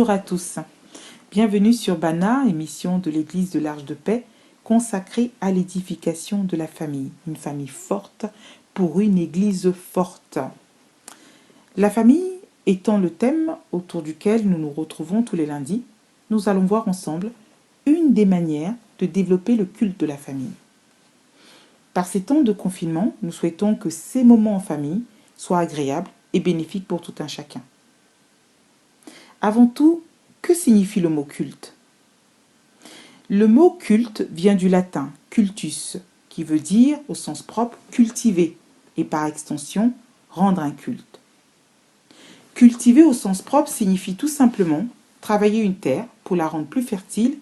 Bonjour à tous, bienvenue sur Bana, émission de l'Église de l'Arche de Paix, consacrée à l'édification de la famille. Une famille forte pour une Église forte. La famille étant le thème autour duquel nous nous retrouvons tous les lundis, nous allons voir ensemble une des manières de développer le culte de la famille. Par ces temps de confinement, nous souhaitons que ces moments en famille soient agréables et bénéfiques pour tout un chacun. Avant tout, que signifie le mot culte ? Le mot culte vient du latin cultus, qui veut dire, au sens propre, cultiver, et par extension, rendre un culte. Cultiver au sens propre signifie tout simplement travailler une terre pour la rendre plus fertile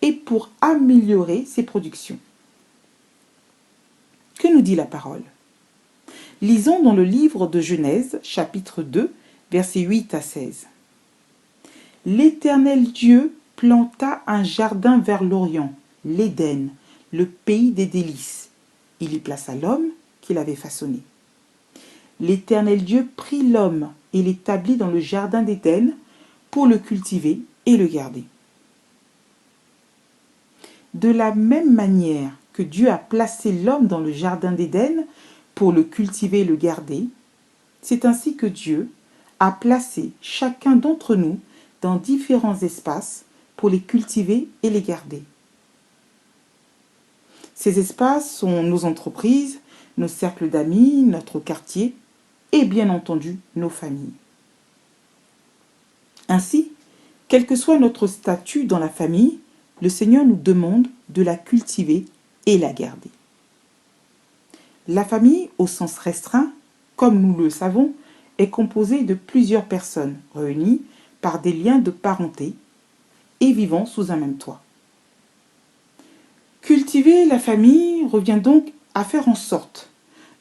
et pour améliorer ses productions. Que nous dit la parole ? Lisons dans le livre de Genèse, chapitre 2, versets 8 à 16. L'Éternel Dieu planta un jardin vers l'Orient, l'Éden, le pays des délices. Il y plaça l'homme qu'il avait façonné. L'Éternel Dieu prit l'homme et l'établit dans le jardin d'Éden pour le cultiver et le garder. De la même manière que Dieu a placé l'homme dans le jardin d'Éden pour le cultiver et le garder, c'est ainsi que Dieu a placé chacun d'entre nous dans différents espaces pour les cultiver et les garder. Ces espaces sont nos entreprises, nos cercles d'amis, notre quartier et bien entendu nos familles. Ainsi, quel que soit notre statut dans la famille, le Seigneur nous demande de la cultiver et la garder. La famille, au sens restreint, comme nous le savons, est composée de plusieurs personnes réunies par des liens de parenté et vivant sous un même toit. Cultiver la famille revient donc à faire en sorte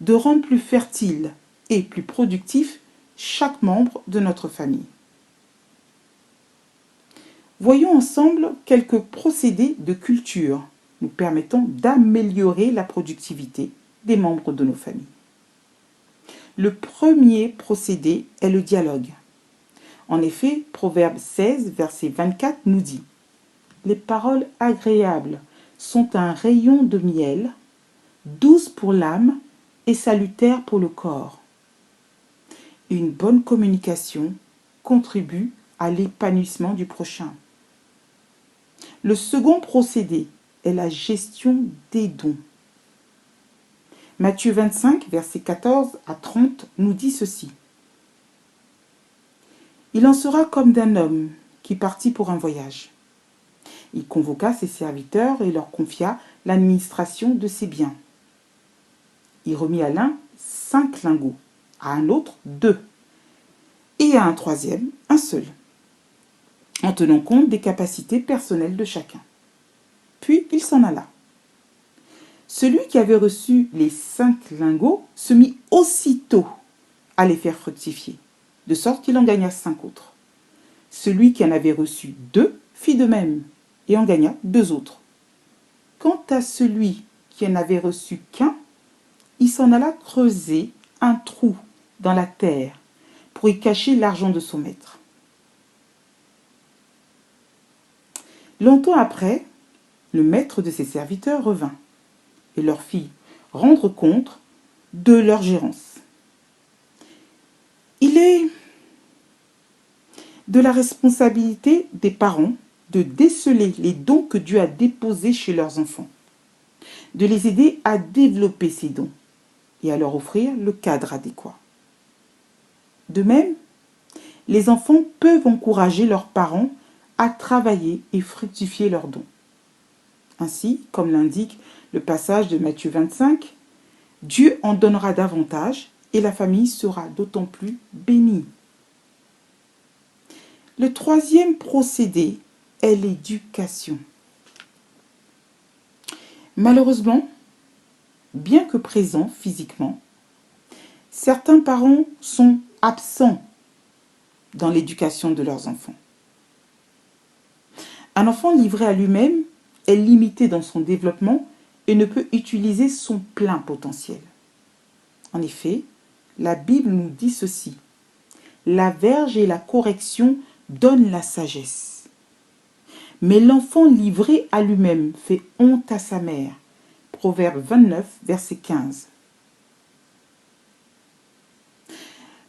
de rendre plus fertile et plus productif chaque membre de notre famille. Voyons ensemble quelques procédés de culture nous permettant d'améliorer la productivité des membres de nos familles. Le premier procédé est le dialogue. En effet, Proverbe 16, verset 24 nous dit « Les paroles agréables sont un rayon de miel, douces pour l'âme et salutaires pour le corps. » Une bonne communication contribue à l'épanouissement du prochain. Le second procédé est la gestion des dons. Matthieu 25, versets 14 à 30 nous dit ceci. Il en sera comme d'un homme qui partit pour un voyage. Il convoqua ses serviteurs et leur confia l'administration de ses biens. Il remit à l'un 5 lingots, à un autre 2, et à un troisième un seul, en tenant compte des capacités personnelles de chacun. Puis il s'en alla. Celui qui avait reçu les 5 lingots se mit aussitôt à les faire fructifier, de sorte qu'il en gagna 5 autres. Celui qui en avait reçu 2 fit de même, et en gagna 2 autres. Quant à celui qui en avait reçu qu'un, il s'en alla creuser un trou dans la terre pour y cacher l'argent de son maître. Longtemps après, le maître de ses serviteurs revint et leur fit rendre compte de leur gérance. Il est de la responsabilité des parents de déceler les dons que Dieu a déposés chez leurs enfants, de les aider à développer ces dons et à leur offrir le cadre adéquat. De même, les enfants peuvent encourager leurs parents à travailler et fructifier leurs dons. Ainsi, comme l'indique le passage de Matthieu 25, Dieu en donnera davantage et la famille sera d'autant plus bénie. Le troisième procédé est l'éducation. Malheureusement, bien que présents physiquement, certains parents sont absents dans l'éducation de leurs enfants. Un enfant livré à lui-même est limité dans son développement et ne peut utiliser son plein potentiel. En effet, la Bible nous dit ceci. La verge et la correction donne la sagesse. Mais l'enfant livré à lui-même fait honte à sa mère. Proverbe 29, verset 15.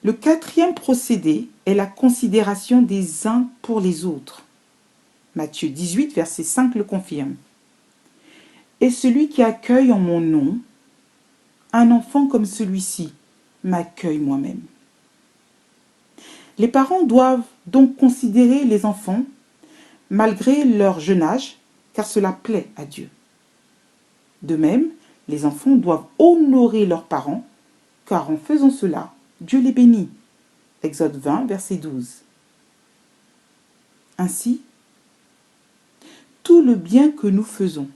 Le quatrième procédé est la considération des uns pour les autres. Matthieu 18, verset 5 le confirme. Et celui qui accueille en mon nom un enfant comme celui-ci m'accueille moi-même. Les parents doivent donc considérer les enfants malgré leur jeune âge, car cela plaît à Dieu. De même, les enfants doivent honorer leurs parents, car en faisant cela, Dieu les bénit. Exode 20, verset 12. Ainsi, tout le bien que nous faisons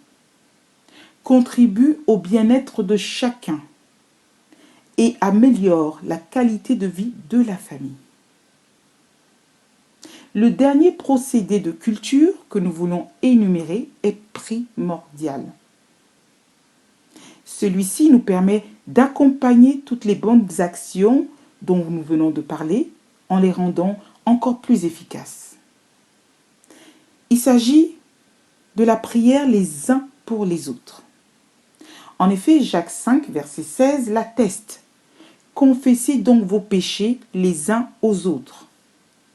contribue au bien-être de chacun et améliore la qualité de vie de la famille. Le dernier procédé de culture que nous voulons énumérer est primordial. Celui-ci nous permet d'accompagner toutes les bonnes actions dont nous venons de parler en les rendant encore plus efficaces. Il s'agit de la prière les uns pour les autres. En effet, Jacques 5, verset 16 l'atteste. Confessez donc vos péchés les uns aux autres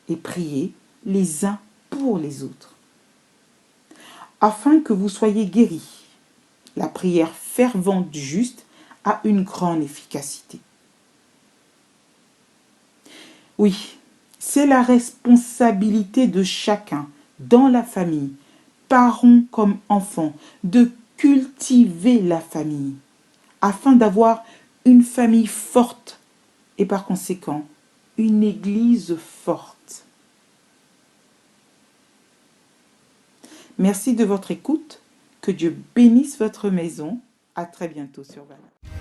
et priez les uns pour les autres, afin que vous soyez guéris. La prière fervente du juste a une grande efficacité. Oui, c'est la responsabilité de chacun dans la famille, parents comme enfants, de cultiver la famille afin d'avoir une famille forte et par conséquent une église forte. Merci de votre écoute. Que Dieu bénisse votre maison. À très bientôt sur Valeur.